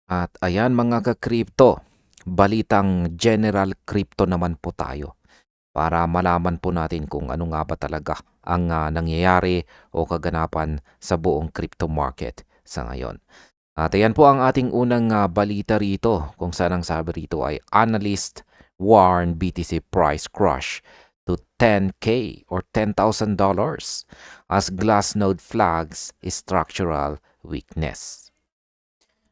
At ayan mga ka-crypto, balitang general crypto naman po tayo para malaman po natin kung ano nga ba talaga ang nangyayari o kaganapan sa buong crypto market sa ngayon. At ayan po ang ating unang balita rito kung saan ang sabi rito ay analyst warn BTC price crush to 10K or $10,000 as Glassnode flags structural weakness.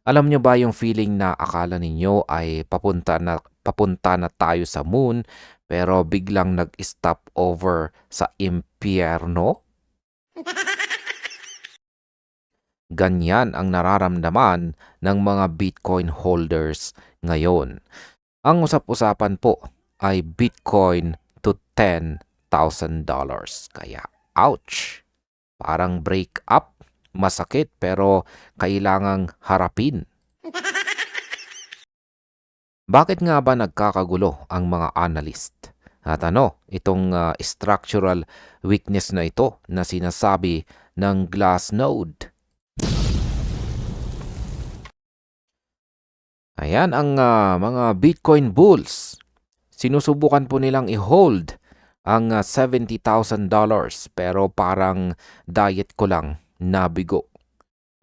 Alam nyo ba yung feeling na akala ninyo ay papunta na tayo sa moon pero biglang nag-stop over sa impyerno? Ganyan ang nararamdaman ng mga Bitcoin holders ngayon. Ang usap-usapan po ay Bitcoin to $10,000. Kaya, ouch! Parang break up, masakit pero kailangang harapin. Bakit nga ba nagkakagulo ang mga analyst? At itong structural weakness na ito na sinasabi ng Glassnode. Ayan ang mga Bitcoin bulls. Sinusubukan po nilang i-hold ang $70,000 pero parang diet ko lang nabigo.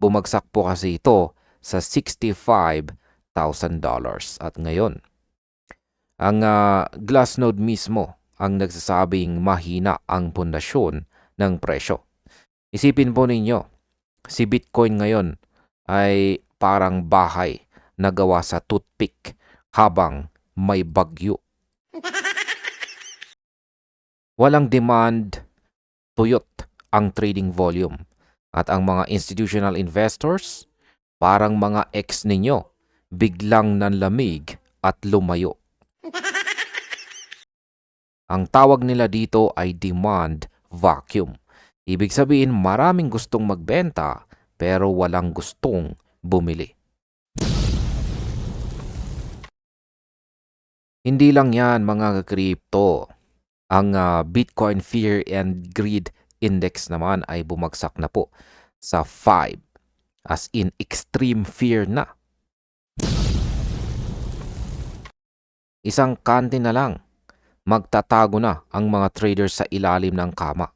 Bumagsak po kasi ito sa $65,000 at ngayon ang Glassnode mismo ang nagsasabing mahina ang pundasyon ng presyo. Isipin po ninyo, si Bitcoin ngayon ay parang bahay na gawa sa toothpick habang may bagyo. Walang demand, tuyot ang trading volume. At ang mga institutional investors, parang mga ex ninyo, biglang nanlamig at lumayo. Ang tawag nila dito ay demand vacuum. Ibig sabihin maraming gustong magbenta pero walang gustong bumili. Hindi lang yan mga crypto. Ang Bitcoin Fear and Greed Index naman ay bumagsak na po sa 5. As in extreme fear na. Isang kante na lang, magtatago na ang mga traders sa ilalim ng kama.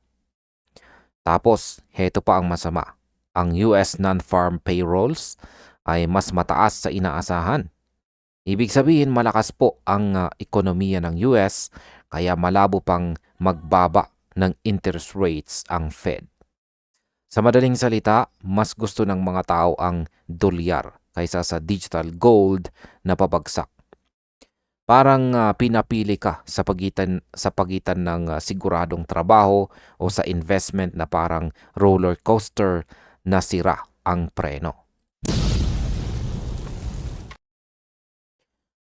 Tapos, heto pa ang masama. Ang US non-farm payrolls ay mas mataas sa inaasahan. Ibig sabihin malakas po ang ekonomiya ng US kaya malabo pang magbaba ng interest rates ang Fed. Sa madaling salita, mas gusto ng mga tao ang dolyar kaysa sa digital gold na pabagsak. Parang pinapili ka sa pagitan ng siguradong trabaho o sa investment na parang roller coaster na sira ang preno.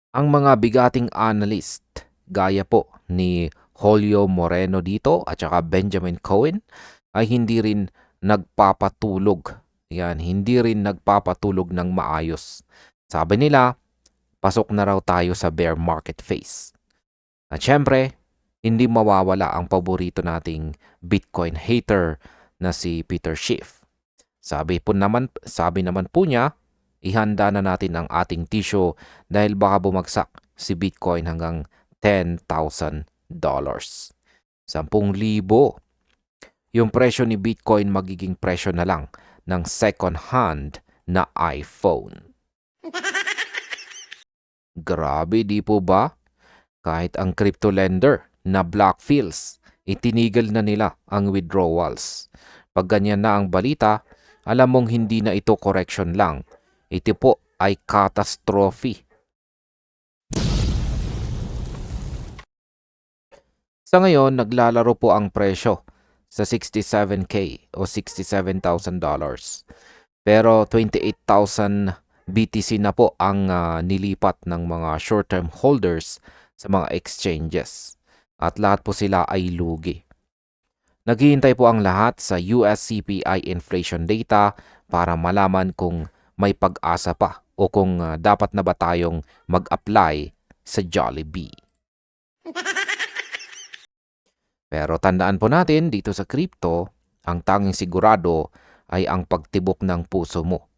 Ang mga bigating analyst gaya po ni Julio Moreno dito at saka Benjamin Cohen ay hindi rin nagpapatulog. Hindi rin nagpapatulog ng maayos. Sabi nila, pasok na raw tayo sa bear market phase. At syempre, hindi mawawala ang paborito nating Bitcoin hater na si Peter Schiff. Sabi naman po niya, ihanda na natin ang ating tissue dahil baka bumagsak si Bitcoin hanggang $10,000. 10,000. Yung presyo ni Bitcoin magiging presyo na lang ng second hand na iPhone. Grabe, di po ba? Kahit ang crypto lender na Blackfields, itinigil na nila ang withdrawals. Pag ganyan na ang balita, alam mong hindi na ito correction lang. Ito po ay catastrophe. Sa ngayon, naglalaro po ang presyo sa 67K o $67,000. Pero 28,000 BTC na po ang nilipat ng mga short-term holders sa mga exchanges. At lahat po sila ay lugi. Naghihintay po ang lahat sa US CPI inflation data para malaman kung may pag-asa pa o kung dapat na ba tayong mag-apply sa Jollibee. Pero tandaan po natin dito sa crypto, ang tanging sigurado ay ang pagtibok ng puso mo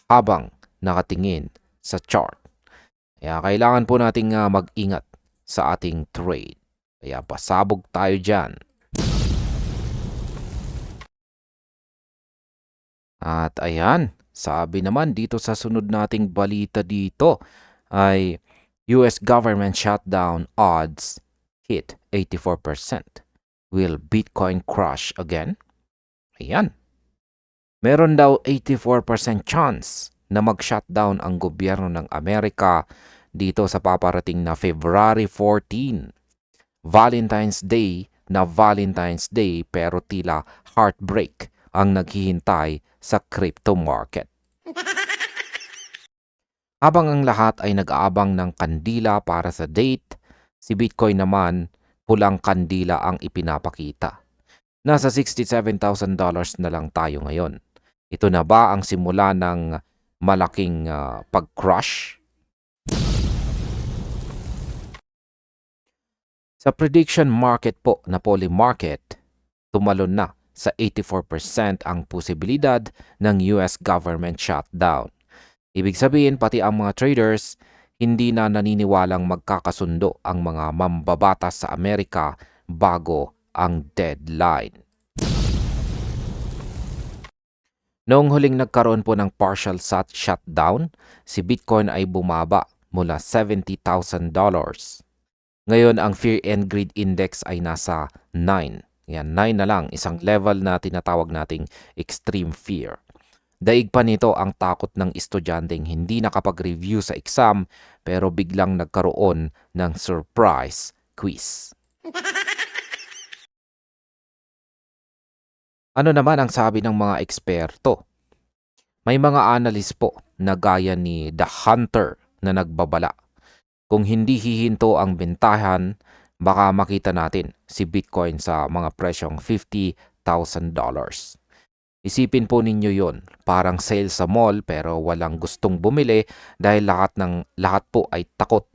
habang nakatingin sa chart. Kaya kailangan po nating mag-ingat sa ating trade. Kaya pasabog tayo dyan. At ayan, sabi naman dito sa sunod nating balita dito ay US government shutdown odds hit 84%. Will Bitcoin crash again? Ayan. Meron daw 84% chance na mag-shutdown ang gobyerno ng Amerika dito sa paparating na February 14. Valentine's Day na Valentine's Day pero tila heartbreak ang naghihintay sa crypto market. Habang ang lahat ay nag-aabang ng kandila para sa date, si Bitcoin naman pulang kandila ang ipinapakita. Nasa $67,000 na lang tayo ngayon. Ito na ba ang simula ng malaking pag-crush? Sa prediction market po na Poly Market, tumalon na sa 84% ang posibilidad ng US government shutdown. Ibig sabihin pati ang mga traders hindi na naniniwalang magkakasundo ang mga mambabatas sa Amerika bago ang deadline. Noong huling nagkaroon po ng partial shutdown, si Bitcoin ay bumaba mula $70,000. Ngayon ang Fear and Greed Index ay nasa 9. Yan, 9 na lang, isang level na tinatawag nating extreme fear. Daig pa nito ang takot ng estudyanteng hindi nakapag-review sa exam pero biglang nagkaroon ng surprise quiz. Ano naman ang sabi ng mga eksperto? May mga analyst po na gaya ni The Hunter na nagbabala. Kung hindi hihinto ang bentahan, baka makita natin si Bitcoin sa mga presyong $50,000. Isipin po ninyo yon, parang sale sa mall pero walang gustong bumili dahil lahat po ay takot.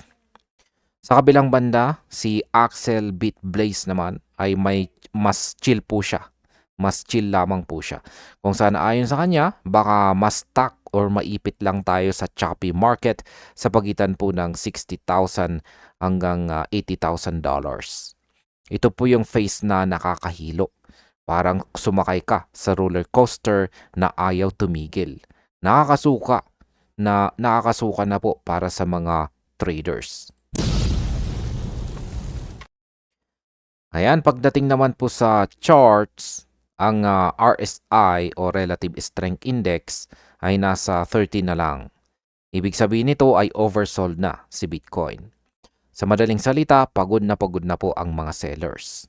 Sa kabilang banda, si Axel Bitblaze naman ay mas chill po siya. Mas chill lamang po siya. Kung saan ayon sa kanya, baka mas stuck or maipit lang tayo sa choppy market sa pagitan po ng $60,000 hanggang $80,000. Ito po yung phase na nakakahilo. Parang sumakay ka sa roller coaster na ayaw tumigil. Nakakasuka na po para sa mga traders. Ayan, pagdating naman po sa charts, ang RSI o Relative Strength Index ay nasa 30 na lang. Ibig sabihin nito ay oversold na si Bitcoin. Sa madaling salita, pagod na po ang mga sellers.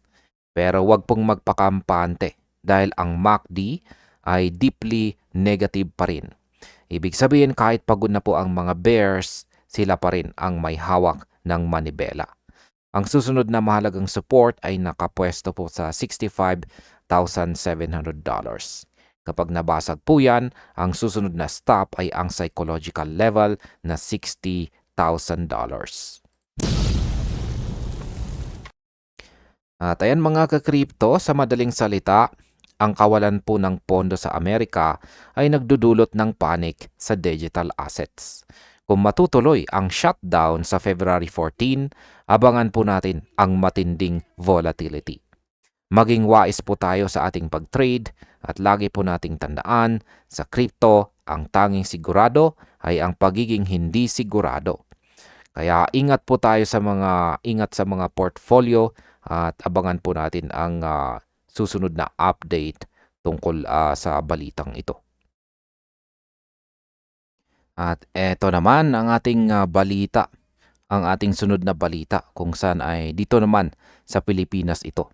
Pero wag pong magpakampante dahil ang MACD ay deeply negative pa rin. Ibig sabihin kahit pagod na po ang mga bears, sila pa rin ang may hawak ng manibela. Ang susunod na mahalagang support ay nakapwesto po sa $65,700. Kapag nabasag po yan, ang susunod na stop ay ang psychological level na $60,000. At ayan mga ka-crypto, sa madaling salita, ang kawalan po ng pondo sa Amerika ay nagdudulot ng panic sa digital assets. Kung matutuloy ang shutdown sa February 14, abangan po natin ang matinding volatility. Maging wais po tayo sa ating pag-trade at lagi po nating tandaan sa crypto, ang tanging sigurado ay ang pagiging hindi sigurado. Kaya ingat sa mga portfolio at abangan po natin ang susunod na update tungkol sa balitang ito. At eto naman ang ating balita, ang ating sunod na balita kung saan ay dito naman sa Pilipinas ito.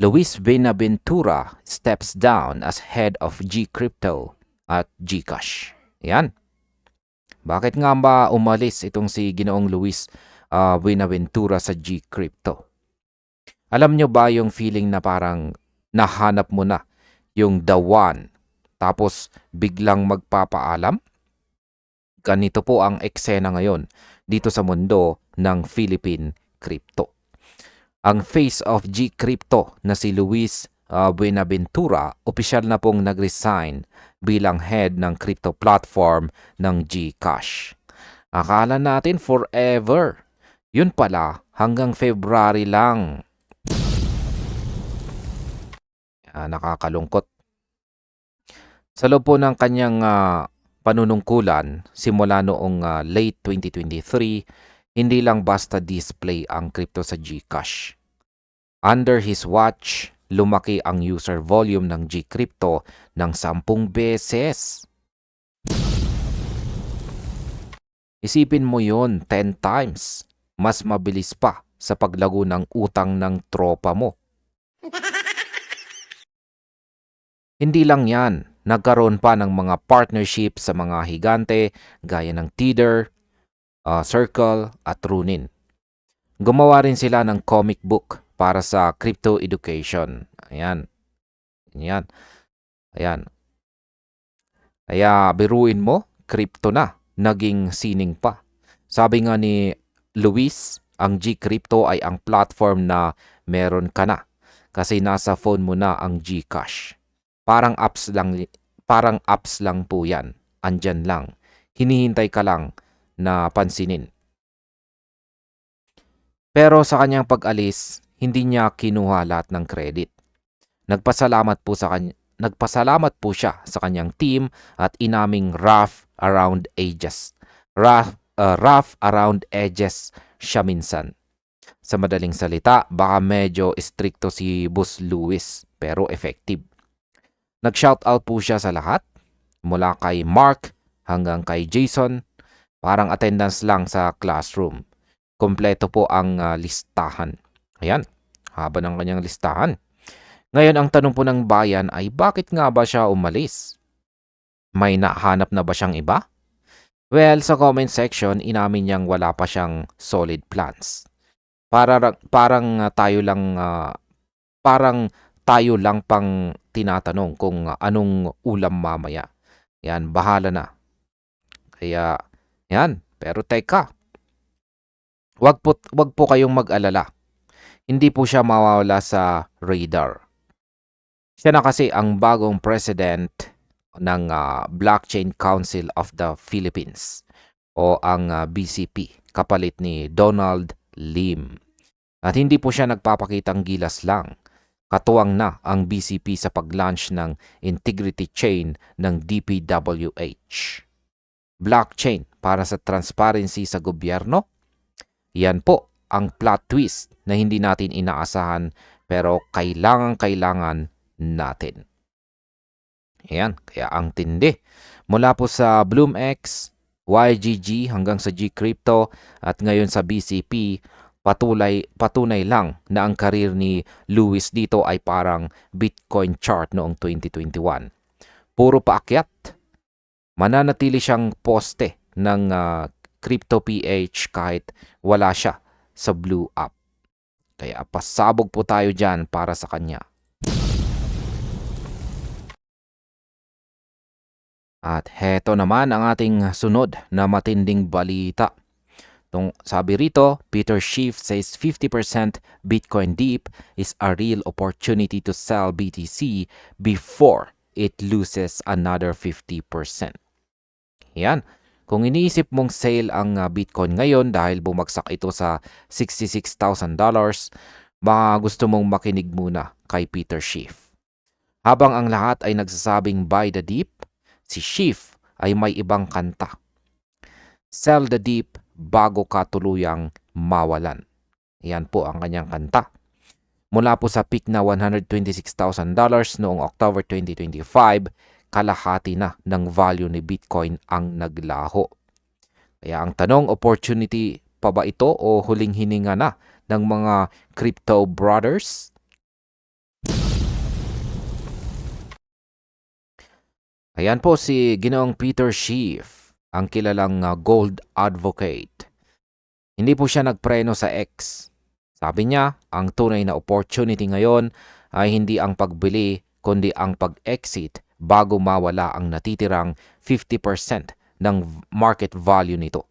Luis Buenaventura steps down as head of G-Crypto at GCash. Yan. Bakit nga ba umalis itong si Ginoong Luis Buenaventura sa G-Crypto? Alam nyo ba yung feeling na parang nahanap mo na yung the one tapos biglang magpapaalam? Ganito po ang eksena ngayon dito sa mundo ng Philippine crypto. Ang face of G-Crypto na si Luis Buenaventura, opisyal na pong nag-resign bilang head ng crypto platform ng GCash. Akala natin forever. Yun pala, hanggang February lang. Nakakalungkot. Sa loob po ng kanyang panunungkulan, simula noong late 2023, hindi lang basta display ang crypto sa GCash. Under his watch, lumaki ang user volume ng GCrypto ng 10 beses. Isipin mo yon 10 times. Mas mabilis pa sa paglago ng utang ng tropa mo. Hindi lang yan, nagkaroon pa ng mga partnership sa mga higante gaya ng Tether, Circle at Ronin. Gumawa rin sila ng comic book para sa crypto education. Ayan. Ayan. Ayan. Kaya biruin mo, crypto na, naging sining pa. Sabi nga ni Luis, ang GCrypto ay ang platform na meron ka na kasi nasa phone mo na ang GCash. Parang apps lang po 'yan. Andyan lang. Hinihintay ka lang na pansinin. Pero sa kanyang pag-alis, hindi niya kinuha lahat ng credit. Nagpasalamat po siya sa kanyang team at inaming rough around edges. Rough around edges siya minsan. Sa madaling salita, baka medyo stricto si Boss Louis pero effective. Nag-shoutout po siya sa lahat, mula kay Mark hanggang kay Jason, parang attendance lang sa classroom. Kompleto po ang listahan. Ayan, haba ng kanyang listahan. Ngayon ang tanong po ng bayan ay bakit nga ba siya umalis? May nahanap na ba siyang iba? Well, sa comment section, inamin niyang wala pa siyang solid plans. Parang tayo lang pang tinatanong kung anong ulam mamaya. Yan, bahala na. Kaya, yan. Pero teka, wag po kayong mag-alala. Hindi po siya mawawala sa radar. Siya na kasi ang bagong president ng Blockchain Council of the Philippines o ang BCP, kapalit ni Donald Lim. At hindi po siya nagpapakitang gilas lang. Katuwang na ang BCP sa pag-launch ng Integrity Chain ng DPWH. Blockchain para sa transparency sa gobyerno? Yan po ang plot twist na hindi natin inaasahan pero kailangan natin. Ayan, kaya ang tindi. Mula po sa BloomX, YGG hanggang sa GCrypto at ngayon sa BCP, patunay lang na ang karir ni Louis dito ay parang Bitcoin chart noong 2021. Puro paakyat. Mananatili siyang poste ng Crypto PH kahit wala siya sa Blue App. Kaya pasabog po tayo dyan para sa kanya. At heto naman ang ating sunod na matinding balita. Sabi rito, Peter Schiff says 50% Bitcoin dip is a real opportunity to sell BTC before it loses another 50%. Yan. Kung iniisip mong sale ang Bitcoin ngayon dahil bumagsak ito sa $66,000, baka gusto mong makinig muna kay Peter Schiff. Habang ang lahat ay nagsasabing buy the dip, si Schiff ay may ibang kanta. Sell the dip bago ka tuluyang mawalan. Yan po ang kanyang kanta. Mula po sa peak na $126,000 noong October 2025, kalahati na ng value ni Bitcoin ang naglaho. Kaya ang tanong, opportunity pa ba ito o huling hininga na ng mga crypto brothers? Ayan po si Ginoong Peter Schiff, ang kilalang gold advocate. Hindi po siya nagpreno sa X. Sabi niya, ang tunay na opportunity ngayon ay hindi ang pagbili kundi ang pag-exit bago mawala ang natitirang 50% ng market value nito.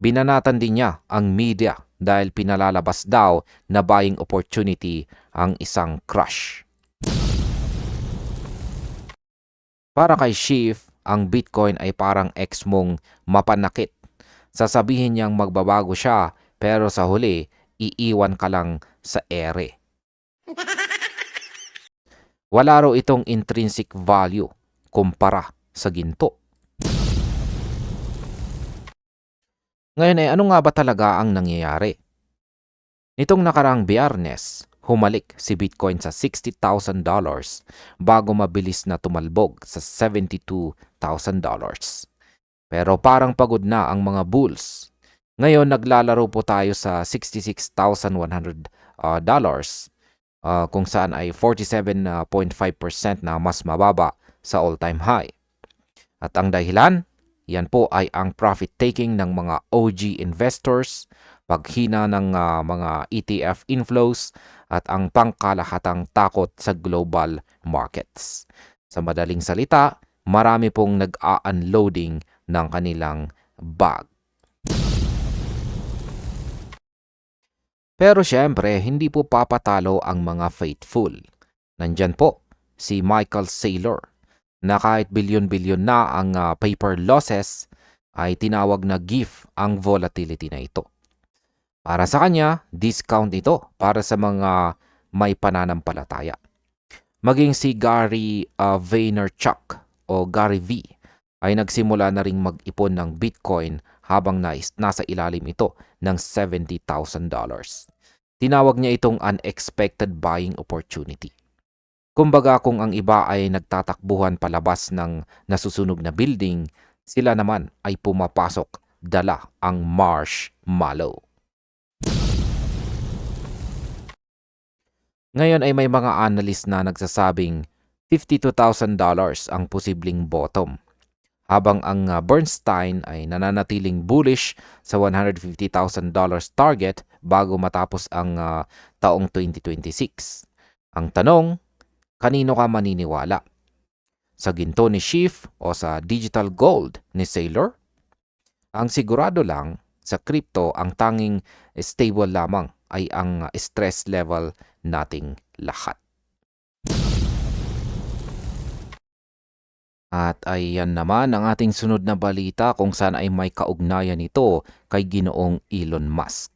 Binanatan din niya ang media dahil pinalalabas daw na buying opportunity ang isang crush. Para kay Schiff, ang Bitcoin ay parang ex mong mapanakit. Sasabihin niyang magbabago siya pero sa huli, iiwan ka lang sa ere. Wala raw itong intrinsic value kumpara sa ginto. Ngayon ay ano nga ba talaga ang nangyayari? Nitong nakaraang Biyernes, humalik si Bitcoin sa $60,000 bago mabilis na tumalbog sa $72,000. Pero parang pagod na ang mga bulls. Ngayon naglalaro po tayo sa $66,100 kung saan ay 47.5% na mas mababa sa all-time high. At ang dahilan, yan po ay ang profit-taking ng mga OG investors, paghina ng mga ETF inflows, at ang pangkalahatang takot sa global markets. Sa madaling salita, marami pong nag-a-unloading ng kanilang bag. Pero syempre, hindi po papatalo ang mga faithful. Nandyan po si Michael Saylor na kahit bilyon-bilyon na ang paper losses ay tinawag na gift ang volatility na ito. Para sa kanya, discount ito para sa mga may pananampalataya. Maging si Gary Vaynerchuk o Gary V ay nagsimula na ring mag-ipon ng Bitcoin habang nasa ilalim ito ng $70,000. Tinawag niya itong unexpected buying opportunity. Kumbaga kung ang iba ay nagtatakbuhan palabas ng nasusunog na building, sila naman ay pumapasok dala ang marshmallow. Ngayon ay may mga analyst na nagsasabing $52,000 ang posibleng bottom, habang ang Bernstein ay nananatiling bullish sa $150,000 target bago matapos ang taong 2026. Ang tanong, kanino ka maniniwala? Sa ginto ni Schiff o sa digital gold ni Saylor? Ang sigurado lang, sa crypto ang tanging stable lamang ay ang stress level nating lahat. At ayan naman ang ating sunod na balita kung saan ay may kaugnayan ito kay Ginoong Elon Musk.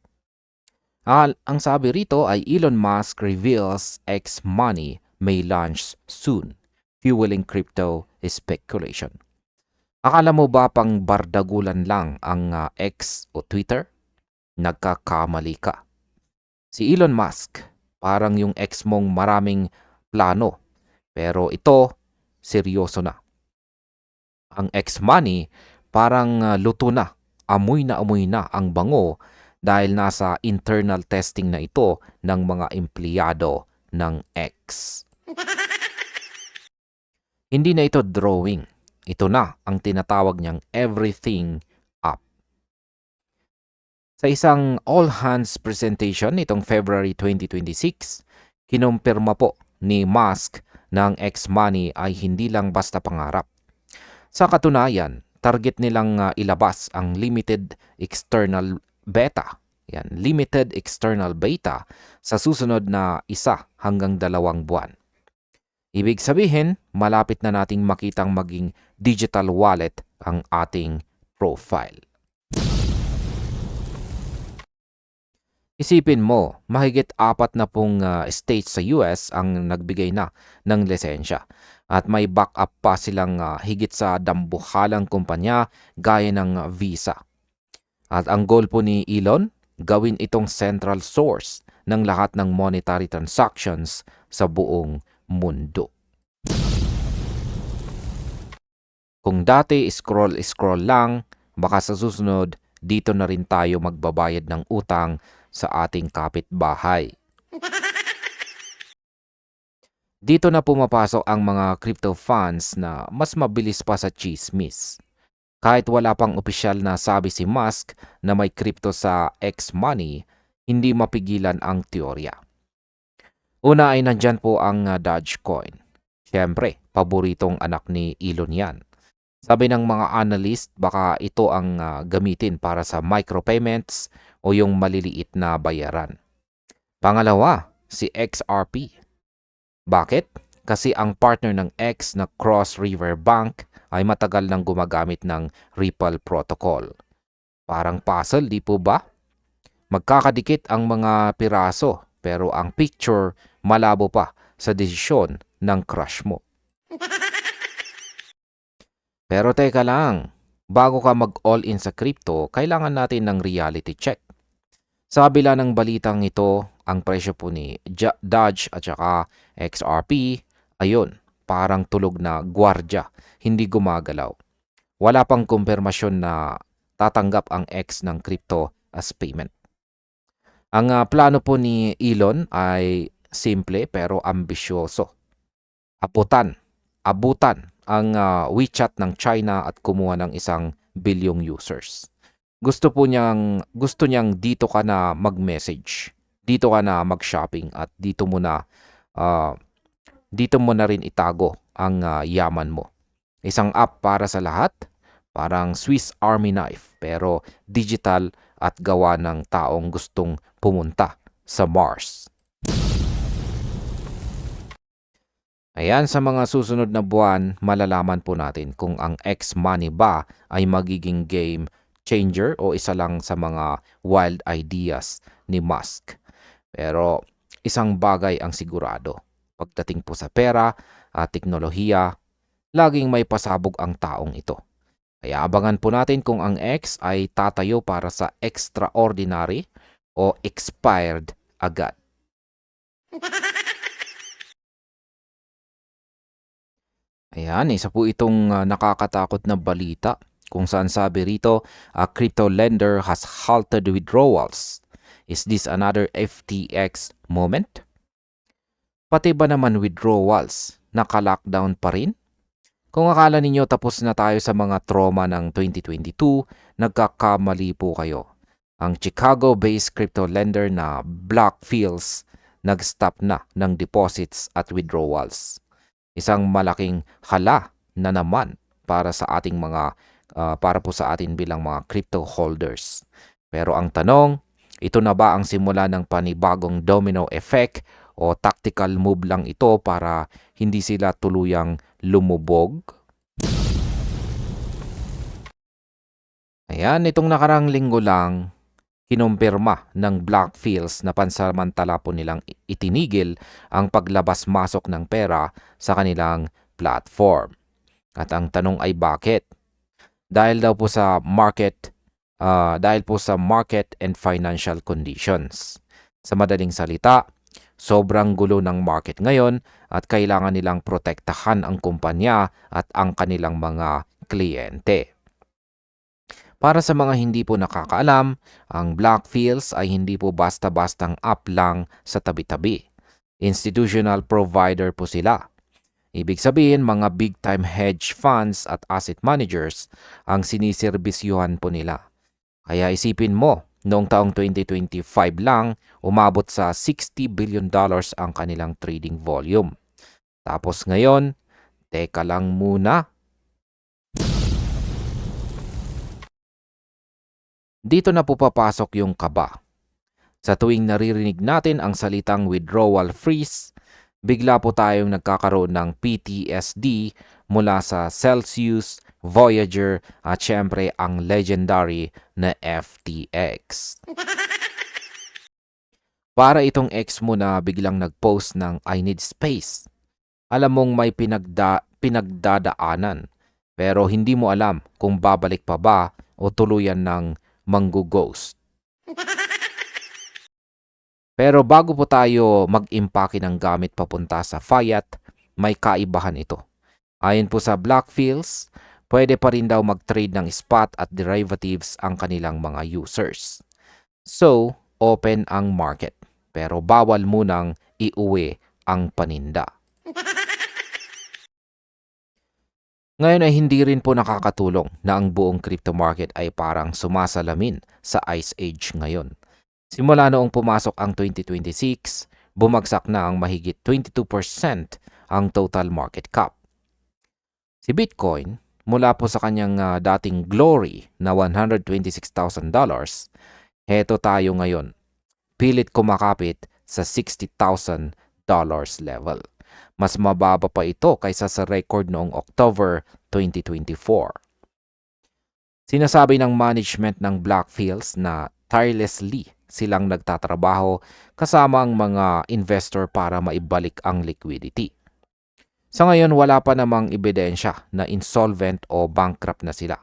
Ang sabi rito ay Elon Musk reveals X money may launch soon, fueling crypto speculation. Akala mo ba pang bardagulan lang ang X o Twitter? Nagkakamali ka. Si Elon Musk, parang yung ex mong maraming plano, pero ito, seryoso na. Ang X-Money, parang luto na amoy na ang bango dahil nasa internal testing na ito ng mga empleyado ng X. Hindi na ito drawing. Ito na ang tinatawag niyang everything up. Sa isang all-hands presentation nitong February 2026, kinumpirma po ni Musk na ang X-Money ay hindi lang basta pangarap. Sa katunayan, target nilang ilabas ang limited external beta sa susunod na 1 hanggang 2 buwan. Ibig sabihin, malapit na nating makitang maging digital wallet ang ating profile. Isipin mo, mahigit 40 states sa US ang nagbigay na ng lisensya at may backup pa silang higit sa dambuhalang kumpanya gaya ng Visa. At ang goal po ni Elon, gawin itong central source ng lahat ng monetary transactions sa buong mundo. Kung dati scroll lang, baka sa susunod dito na rin tayo magbabayad ng utang sa ating kapitbahay. Dito na pumapasok ang mga crypto funds na mas mabilis pa sa chismis. Kahit wala pang opisyal na sabi si Musk na may crypto sa X-Money, hindi mapigilan ang teorya. Una ay nandyan po ang Dogecoin. Siyempre, paboritong anak ni Elon yan. Sabi ng mga analyst, baka ito ang gamitin para sa micropayments o yung maliliit na bayaran. Pangalawa, si XRP. Bakit? Kasi ang partner ng X na Cross River Bank ay matagal nang gumagamit ng Ripple Protocol. Parang puzzle, di po ba? Magkakadikit ang mga piraso pero ang picture malabo pa sa desisyon ng crush mo. Pero teka lang, bago ka mag-all-in sa crypto, kailangan natin ng reality check. Sa kabila ng balitang ito, ang presyo po ni Dodge at saka XRP, ayun, parang tulog na gwardya, hindi gumagalaw. Wala pang kumpirmasyon na tatanggap ang X ng crypto as payment. Ang plano po ni Elon ay simple pero ambisyoso. Abutan ang WeChat ng China at kumuha ng 1 bilyong users. Gusto niyang dito ka na mag-message, dito ka na mag-shopping at ah, dito mo na rin itago ang yaman mo. Isang app para sa lahat, parang Swiss Army knife pero digital at gawa ng taong gustong pumunta sa Mars. Ayan, sa mga susunod na buwan, malalaman po natin kung ang X-Money ba ay magiging game changer o isa lang sa mga wild ideas ni Musk. Pero isang bagay ang sigurado. Pagdating po sa pera at teknolohiya, laging may pasabog ang taong ito. Kaya abangan po natin kung ang X ay tatayo para sa extraordinary o expired agad. Ayan, isa po itong nakakatakot na balita kung saan sabi rito, a crypto lender has halted withdrawals. Is this another FTX moment? Pati ba naman withdrawals, naka-lockdown pa rin? Kung akala ninyo tapos na tayo sa mga trauma ng 2022, nagkakamali po kayo. Ang Chicago-based crypto lender na Blackfields nag-stop na ng deposits at withdrawals. Isang malaking hala na naman para sa ating para po sa atin bilang mga crypto holders. Pero ang tanong, ito na ba ang simula ng panibagong domino effect o tactical move lang ito para hindi sila tuluyang lumubog? Ayan, itong nakarang linggo lang, kinumpirma ng Blackfields na pansamantala po nilang itinigil ang paglabas-masok ng pera sa kanilang platform. At ang tanong ay bakit? Dahil po sa market and financial conditions. Sa madaling salita, sobrang gulo ng market ngayon at kailangan nilang protektahan ang kumpanya at ang kanilang mga kliyente. Para sa mga hindi po nakakaalam, ang Blackfields ay hindi po basta-bastang app lang sa tabi-tabi. Institutional provider po sila. Ibig sabihin, mga big-time hedge funds at asset managers ang siniserbisyuhan po nila. Kaya isipin mo, noong taong 2025 lang, umabot sa $60 billion ang kanilang trading volume. Tapos ngayon, teka lang muna. Dito na po papasok yung kaba. Sa tuwing naririnig natin ang salitang withdrawal freeze, bigla po tayong nagkakaroon ng PTSD mula sa Celsius, Voyager at syempre ang legendary na FTX. Para itong ex mo na biglang nag-post ng I need space. Alam mong may pinagdadaanan pero hindi mo alam kung babalik pa ba o tuluyan ng manggo-ghost. Pero bago po tayo mag-impake ng gamit papunta sa fiat, may kaibahan ito. Ayon po sa Blackfields, pwede pa rin daw mag-trade ng spot at derivatives ang kanilang mga users. So, open ang market, pero bawal munang iuwi ang paninda. Ngayon ay hindi rin po nakakatulong na ang buong crypto market ay parang sumasalamin sa Ice Age ngayon. Simula noong pumasok ang 2026, bumagsak na ang mahigit 22% ang total market cap. Si Bitcoin, mula po sa kanyang dating glory na $126,000, heto tayo ngayon, pilit kumakapit sa $60,000 level. Mas mababa pa ito kaysa sa record noong October 2024. Sinasabi ng management ng Blackfields na tirelessly silang nagtatrabaho kasama ang mga investor para maibalik ang liquidity. Sa ngayon, wala pa namang ebidensya na insolvent o bankrupt na sila.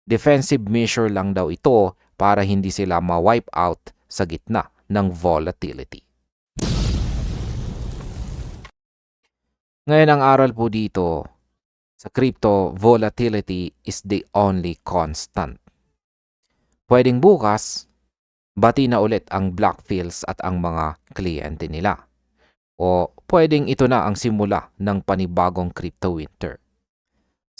Defensive measure lang daw ito para hindi sila ma-wipe out sa gitna ng volatility. Ngayon ang aral po dito, sa crypto, volatility is the only constant. Pwedeng bukas, bati na ulit ang Blackfields at ang mga kliyente nila. O pwedeng ito na ang simula ng panibagong crypto winter.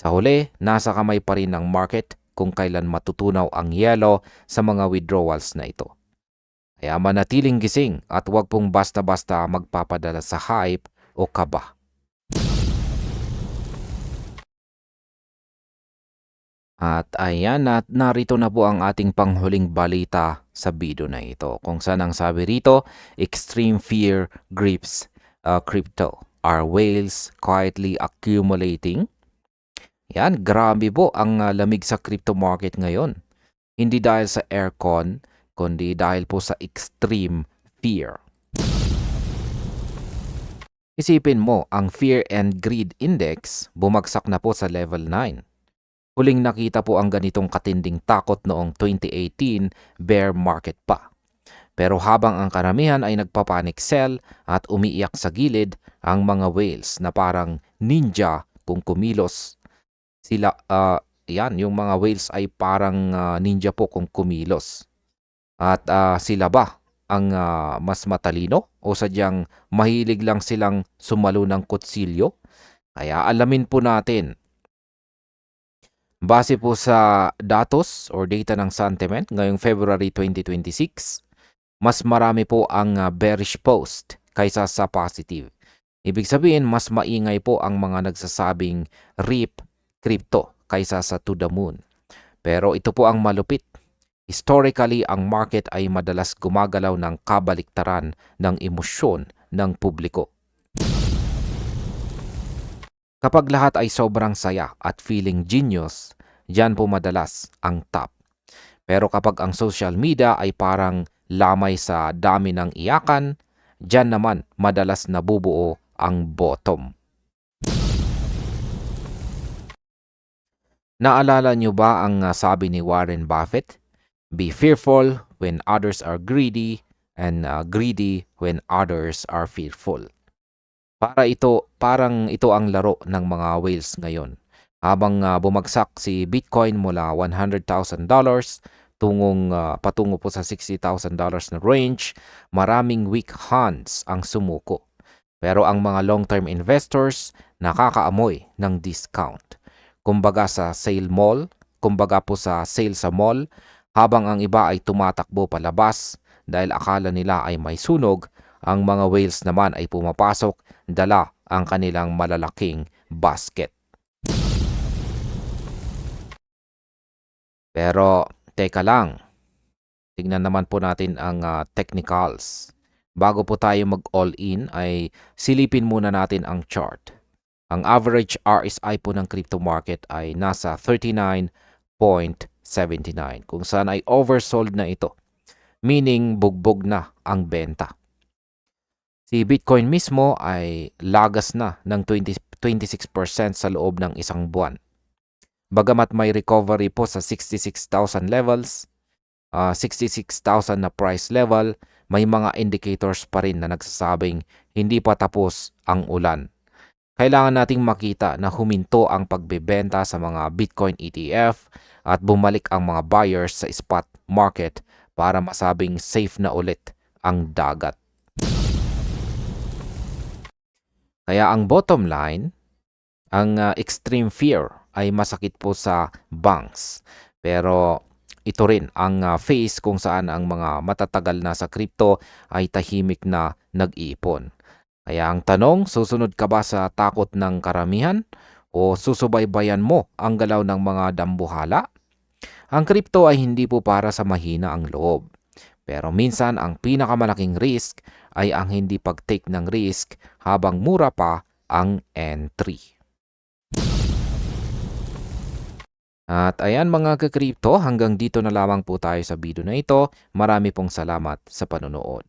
Sa huli, nasa kamay pa rin ng market kung kailan matutunaw ang yelo sa mga withdrawals na ito. Kaya manatiling gising at huwag pong basta-basta magpapadala sa hype o kaba. At ayan, narito na po ang ating panghuling balita sa video na ito. Kung saan ang sabi rito, extreme fear grips crypto. Are whales quietly accumulating? Yan, grabe po ang lamig sa crypto market ngayon. Hindi dahil sa aircon, kundi dahil po sa extreme fear. Isipin mo, ang Fear and Greed Index bumagsak na po sa level 9. Huling nakita po ang ganitong katinding takot noong 2018 bear market pa. Pero habang ang karamihan ay nagpapanic sell at umiiyak sa gilid, ang mga whales na parang ninja kung kumilos. Yung mga whales ay parang ninja po kung kumilos. At sila ba ang mas matalino o sadyang mahilig lang silang sumalo ng kutsilyo? Kaya alamin po natin. Base po sa datos or data ng sentiment ngayong February 2026, mas marami po ang bearish post kaysa sa positive. Ibig sabihin, mas maingay po ang mga nagsasabing RIP crypto kaysa sa to the moon. Pero ito po ang malupit. Historically, ang market ay madalas gumagalaw ng kabaliktaran ng emosyon ng publiko. Kapag lahat ay sobrang saya at feeling genius, diyan po madalas ang top. Pero kapag ang social media ay parang lamay sa dami ng iyakan, diyan naman madalas nabubuo ang bottom. Naalala niyo ba ang sabi ni Warren Buffett? Be fearful when others are greedy and greedy when others are fearful. Parang ito ang laro ng mga whales ngayon. Habang bumagsak si Bitcoin mula $100,000 patungo po sa $60,000 na range, maraming weak hands ang sumuko. Pero ang mga long-term investors nakakaamoy ng discount. Kumbaga po sa sale sa mall, habang ang iba ay tumatakbo palabas dahil akala nila ay may sunog, ang mga whales naman ay pumapasok, dala ang kanilang malalaking basket. Pero teka lang, tingnan naman po natin ang technicals. Bago po tayo mag-all-in ay silipin muna natin ang chart. Ang average RSI po ng crypto market ay nasa 39.79 kung saan ay oversold na ito. Meaning bugbog na ang benta. Si Bitcoin mismo ay lagas na ng 26% sa loob ng isang buwan. Bagamat may recovery po sa 66,000 levels, 66,000 na price level, may mga indicators pa rin na nagsasabing hindi pa tapos ang ulan. Kailangan nating makita na huminto ang pagbebenta sa mga Bitcoin ETF at bumalik ang mga buyers sa spot market para masabing safe na ulit ang dagat. Kaya ang bottom line, ang extreme fear ay masakit po sa banks. Pero ito rin ang phase kung saan ang mga matatagal na sa crypto ay tahimik na nag-iipon. Kaya ang tanong, susunod ka ba sa takot ng karamihan o susubaybayan mo ang galaw ng mga dambuhala? Ang crypto ay hindi po para sa mahina ang loob. Pero minsan ang pinakamalaking risk ay ang hindi pag-take ng risk habang mura pa ang entry. At ayan mga ka-crypto, hanggang dito na lamang po tayo sa video na ito. Marami pong salamat sa panonood.